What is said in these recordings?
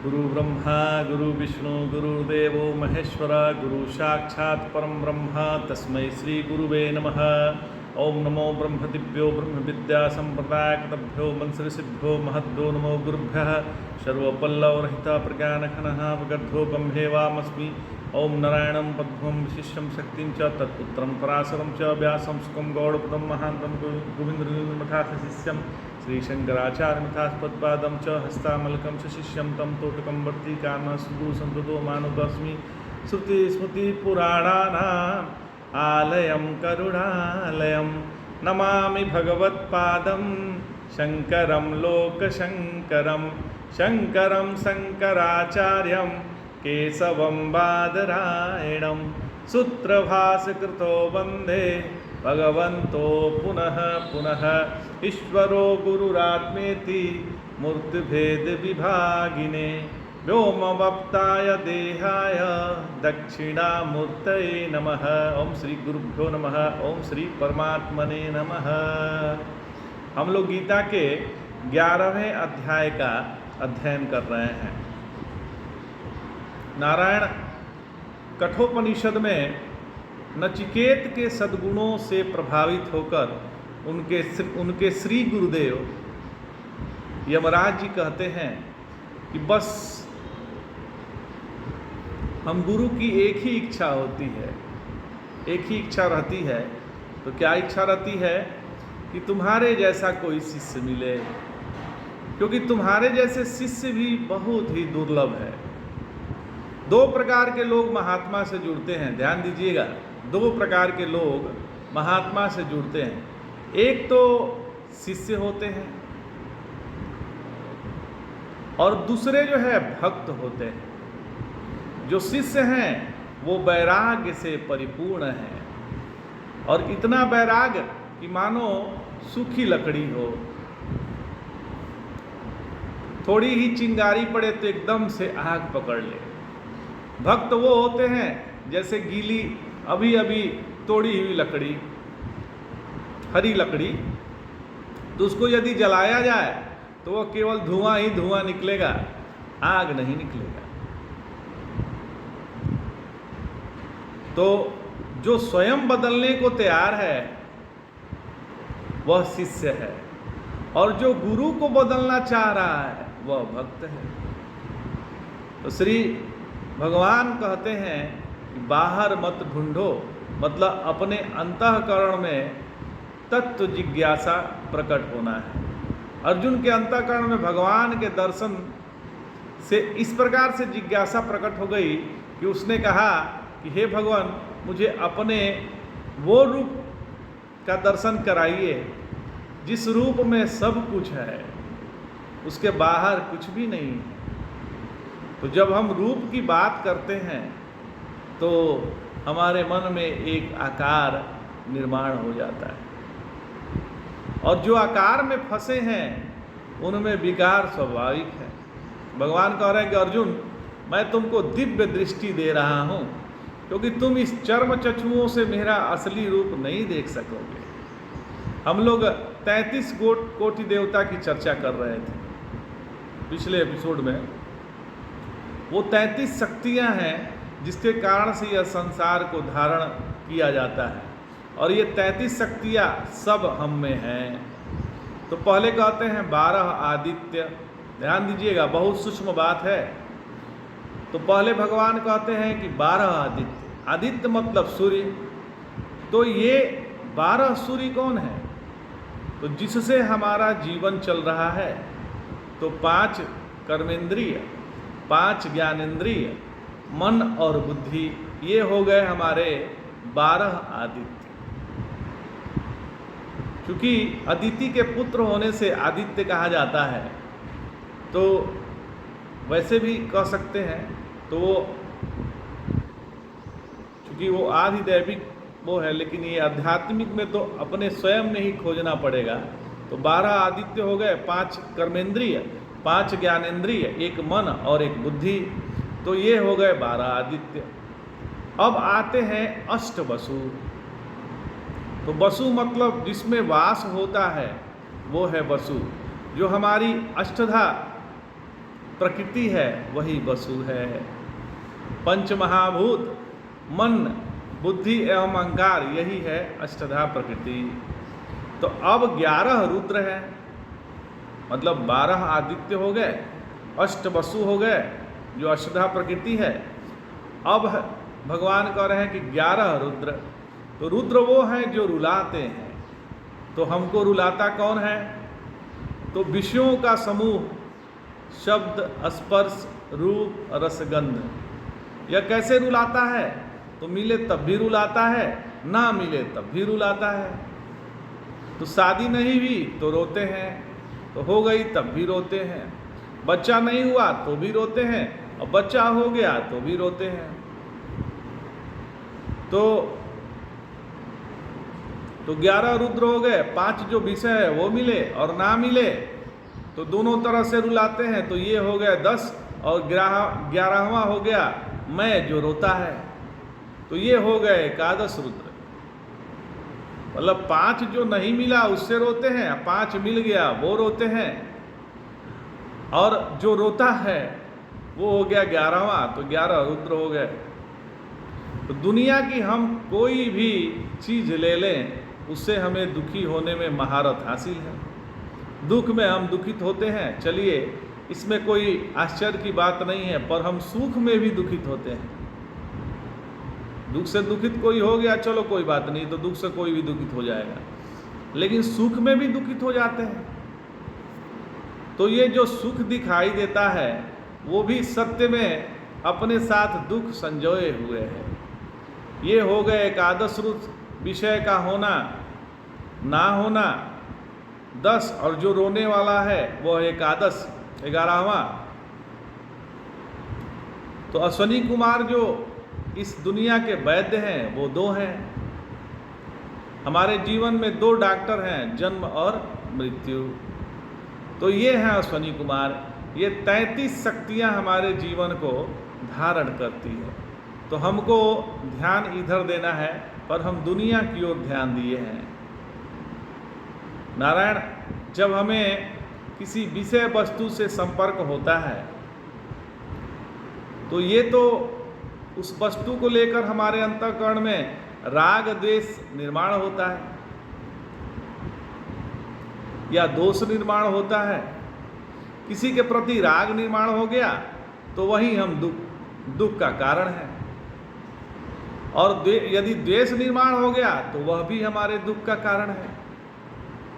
गुरु ब्रह्मा गुरु विष्णु गुरुदेवो महेश्वर गुरु साक्षात् परम ब्रह्म तस्मै श्री गुरुवे नमः। ओम नमो ब्रह्मदिव्यो ब्रह्म विद्या संप्रदायकतभ्यो मंसऋषिभ्यो महद्भ्यो नमो गुरुभ्यः। सर्वपल्लवरहित प्रज्ञानघनः विगर्धो ब्रह्मेवामस्मि। ओम नारायणं पद्मं विशिष्यं शक्तिं च तत्पुत्रं पराशरं च व्यासं सुखं गौड़पदं महान्तं गोविन्दमथाशिष्यं श्रीशंकराचार्यमिथास्पदपादं च हस्तामलकं च शिष्यं तं तोटकं वर्तिकामः सुदुसन्ततो मानुतस्मि। श्रुतिस्मृतिपुराणानाम् आलयं करुणालयं नमामि भगवत्पादं शङ्करं लोकशङ्करं शङ्करं शङ्कराचार्यं केशवं बादरायणं सूत्रभासकृतो वन्दे भगवन्तो पुनः पुनः। ईश्वरो गुरुरात्मेति मूर्तिभेदविभागिने व्योमवप्ताय देहाय दक्षिणामूर्तये नमः। ओम श्री गुरुभ्यो नमः। ओम श्री परमात्मने नमः। हम लोग गीता के 11वें अध्याय का अध्ययन कर रहे हैं। नारायण कठोपनिषद में नचिकेत के सद्गुणों से प्रभावित होकर उनके श्री गुरुदेव यमराज जी कहते हैं कि बस हम गुरु की एक ही इच्छा होती है, एक ही इच्छा रहती है। तो क्या इच्छा रहती है? कि तुम्हारे जैसा कोई शिष्य मिले, क्योंकि तुम्हारे जैसे शिष्य भी बहुत ही दुर्लभ है। दो प्रकार के लोग महात्मा से जुड़ते हैं, ध्यान दीजिएगा। दो प्रकार के लोग महात्मा से जुड़ते हैं। एक तो शिष्य होते हैं और दूसरे जो है भक्त होते हैं। जो शिष्य हैं वो वैराग्य से परिपूर्ण हैं और इतना वैराग्य कि मानो सूखी लकड़ी हो, थोड़ी ही चिंगारी पड़े तो एकदम से आग पकड़ ले। भक्त वो होते हैं जैसे गीली अभी अभी तोड़ी हुई लकड़ी, हरी लकड़ी, तो उसको यदि जलाया जाए तो वो केवल धुआं ही धुआं निकलेगा, आग नहीं निकलेगा। तो जो स्वयं बदलने को तैयार है वह शिष्य है, और जो गुरु को बदलना चाह रहा है वह भक्त है। तो श्री भगवान कहते हैं कि बाहर मत ढूंढो, मतलब अपने अंतःकरण में तत्व जिज्ञासा प्रकट होना है। अर्जुन के अंतःकरण में भगवान के दर्शन से इस प्रकार से जिज्ञासा प्रकट हो गई कि उसने कहा कि हे भगवान, मुझे अपने वो रूप का दर्शन कराइए जिस रूप में सब कुछ है, उसके बाहर कुछ भी नहीं है। तो जब हम रूप की बात करते हैं तो हमारे मन में एक आकार निर्माण हो जाता है, और जो आकार में फंसे हैं उनमें विकार स्वाभाविक है। भगवान कह रहे हैं कि अर्जुन, मैं तुमको दिव्य दृष्टि दे रहा हूँ, क्योंकि तुम इस चर्म चक्षुओं से मेरा असली रूप नहीं देख सकोगे। हम लोग 33 कोटि देवता की चर्चा कर रहे थे पिछले एपिसोड में। वो 33 शक्तियाँ हैं जिसके कारण से यह संसार को धारण किया जाता है, और ये 33 शक्तियाँ सब हम में हैं। तो पहले कहते हैं 12 आदित्य, ध्यान दीजिएगा, बहुत सूक्ष्म बात है। तो पहले भगवान कहते हैं कि 12 आदित्य, आदित्य मतलब सूर्य। तो ये 12 सूर्य कौन है? तो जिससे हमारा जीवन चल रहा है। तो 5 कर्मेंद्रिय, 5 ज्ञानेंद्रिय, मन और बुद्धि, ये हो गए हमारे 12 आदित्य। क्योंकि अदिति के पुत्र होने से आदित्य कहा जाता है, तो वैसे भी कह सकते हैं। तो वो क्योंकि वो आधिदैविक वो है, लेकिन ये आध्यात्मिक में तो अपने स्वयं में ही खोजना पड़ेगा। तो 12 आदित्य हो गए, 5 कर्मेंद्रिय, 5 ज्ञानेंद्रिय, एक मन और एक बुद्धि। तो ये हो गए 12 आदित्य। अब आते हैं अष्ट वसु। तो वसु मतलब जिसमें वास होता है वो है वसु। जो हमारी अष्टधा प्रकृति है वही वसु है। पंच महाभूत मन, बुद्धि एवं अहंकार, यही है अष्टधा प्रकृति। तो अब 11 रुद्र है, मतलब 12 आदित्य हो गए, अष्ट वसु हो गए, जो अष्टधा प्रकृति है। अब भगवान कह रहे हैं कि 11 रुद्र। तो रुद्र वो हैं जो रुलाते हैं। तो हमको रुलाता कौन है? तो विषयों का समूह, शब्द, स्पर्श, रूप, रसगंध। यह कैसे रुलाता है? तो मिले तब भी रुलाता है, ना मिले तब भी रुलाता है। तो शादी नहीं हुई तो रोते हैं, तो हो गई तब भी रोते हैं। बच्चा नहीं हुआ तो भी रोते हैं, और बच्चा हो गया तो भी रोते हैं। तो 11 रुद्र हो गए। 5 जो विषय है वो मिले और ना मिले तो दोनों तरह से रुलाते हैं। तो ये हो गए 10, और 11वां हो गया मैं जो रोता है। तो ये हो गए 11 रुद्र। मतलब 5 जो नहीं मिला उससे रोते हैं, 5 मिल गया वो रोते हैं, और जो रोता है वो हो गया 11वां। तो 11 रुद्र हो गए। तो दुनिया की हम कोई भी चीज़ ले लें, उससे हमें दुखी होने में महारत हासिल है। दुख में हम दुखित होते हैं, चलिए इसमें कोई आश्चर्य की बात नहीं है, पर हम सुख में भी दुखित होते हैं। दुख से दुखित कोई हो गया, चलो कोई बात नहीं, तो दुख से कोई भी दुखित हो जाएगा, लेकिन सुख में भी दुखित हो जाते हैं। तो ये जो सुख दिखाई देता है वो भी सत्य में अपने साथ दुख संजोए हुए है। ये हो गए 11 रुद्र। विषय का होना ना होना 10, और जो रोने वाला है वो है 11वां। तो अश्वनी कुमार जो इस दुनिया के वैद्य हैं वो 2 हैं। हमारे जीवन में 2 डॉक्टर हैं, जन्म और मृत्यु। तो ये हैं अश्वनी कुमार। ये 33 शक्तियां हमारे जीवन को धारण करती है। तो हमको ध्यान इधर देना है, पर हम दुनिया की ओर ध्यान दिए हैं। नारायण, जब हमें किसी विषय वस्तु से संपर्क होता है तो ये तो उस वस्तु को लेकर हमारे अंतःकरण में राग द्वेष निर्माण होता है, या दोष निर्माण होता है। किसी के प्रति राग निर्माण हो गया तो वही हम दुख का कारण है, और यदि द्वेष निर्माण हो गया तो वह भी हमारे दुख का कारण है।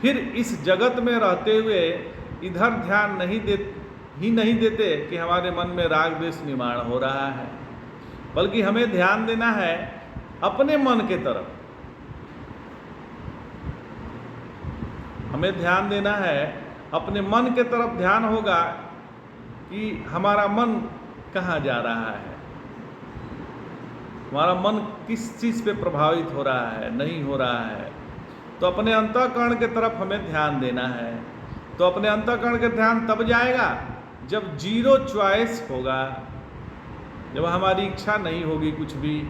फिर इस जगत में रहते हुए इधर ध्यान नहीं देते कि हमारे मन में राग द्वेष निर्माण हो रहा है, बल्कि हमें ध्यान देना है अपने मन के तरफ। हमें ध्यान देना है अपने मन के तरफ। ध्यान होगा कि हमारा मन कहाँ जा रहा है, हमारा मन किस चीज़ पे प्रभावित हो रहा है, नहीं हो रहा है। तो अपने अंतःकरण के तरफ हमें ध्यान देना है। तो अपने अंतःकरण के ध्यान तब जाएगा जब 0 चॉइस होगा, जब हमारी इच्छा नहीं होगी कुछ भी।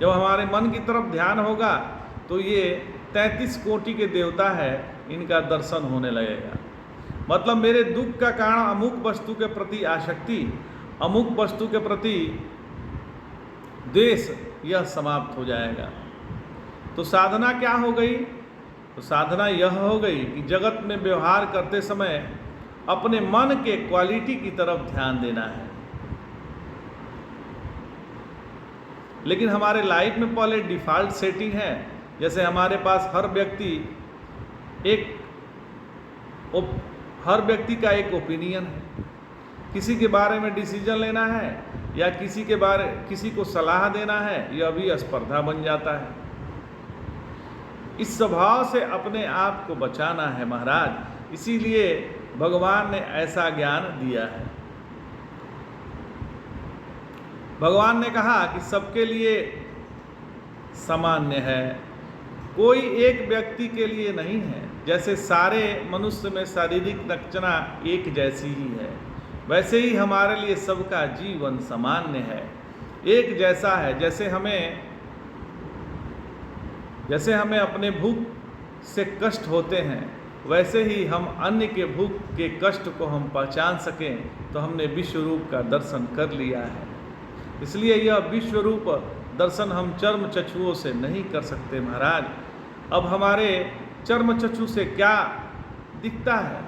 जब हमारे मन की तरफ ध्यान होगा तो ये 33 कोटि के देवता है, इनका दर्शन होने लगेगा। मतलब मेरे दुख का कारण अमुक वस्तु के प्रति आसक्ति, अमुक वस्तु के प्रति द्वेष, यह समाप्त हो जाएगा। तो साधना क्या हो गई? तो साधना यह हो गई कि जगत में व्यवहार करते समय अपने मन के क्वालिटी की तरफ ध्यान देना है। लेकिन हमारे लाइफ में पहले डिफ़ॉल्ट सेटिंग है। जैसे हमारे पास हर व्यक्ति का एक ओपिनियन है। किसी के बारे में डिसीजन लेना है या किसी को सलाह देना है, यह भी स्पर्धा बन जाता है। इस स्वभाव से अपने आप को बचाना है महाराज। इसीलिए भगवान ने ऐसा ज्ञान दिया है। भगवान ने कहा कि सबके लिए सामान्य है, कोई एक व्यक्ति के लिए नहीं है। जैसे सारे मनुष्य में शारीरिक रचना एक जैसी ही है, वैसे ही हमारे लिए सबका जीवन सामान्य है, एक जैसा है। जैसे हमें अपने भूख से कष्ट होते हैं, वैसे ही हम अन्य के भूख के कष्ट को हम पहचान सकें तो हमने विश्व रूप का दर्शन कर लिया है। इसलिए यह विश्व रूप दर्शन हम चर्म चक्षुओं से नहीं कर सकते महाराज। अब हमारे चर्म चक्षु से क्या दिखता है?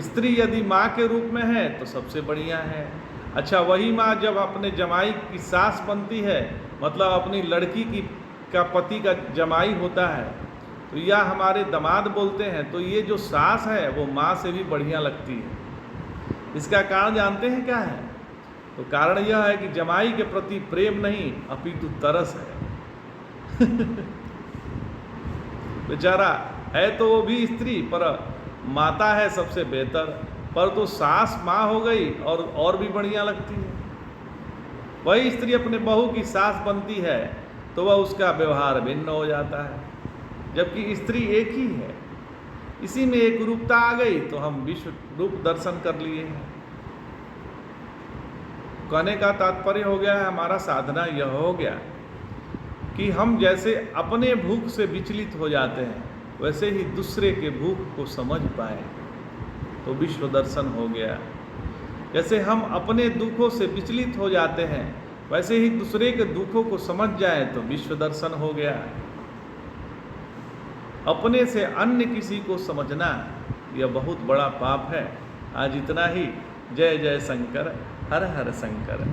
स्त्री यदि माँ के रूप में है तो सबसे बढ़िया है। अच्छा, वही माँ जब अपने जमाई की सास बनती है, मतलब अपनी लड़की की का पति का जमाई होता है, तो या हमारे दामाद बोलते हैं, तो ये जो सास है वो माँ से भी बढ़िया लगती है। इसका कारण जानते हैं क्या है? तो कारण यह है कि जमाई के प्रति प्रेम नहीं अपितु तरस है। बेचारा है तो वो भी स्त्री, पर माता है सबसे बेहतर, पर तो सास माँ हो गई और भी बढ़िया लगती है। वही स्त्री अपने बहू की सास बनती है तो वह उसका व्यवहार भिन्न हो जाता है, जबकि स्त्री एक ही है। इसी में एक रूपता आ गई तो हम विश्व रूप दर्शन कर लिए हैं। कहने का तात्पर्य हो गया है, हमारा साधना यह हो गया कि हम जैसे अपने भूख से विचलित हो जाते हैं वैसे ही दूसरे के भूख को समझ पाए तो विश्व दर्शन हो गया। जैसे हम अपने दुखों से विचलित हो जाते हैं वैसे ही दूसरे के दुखों को समझ जाए तो विश्व दर्शन हो गया। अपने से अन्य किसी को समझना यह बहुत बड़ा पाप है। आज इतना ही। जय जय शंकर, हर हर शंकर।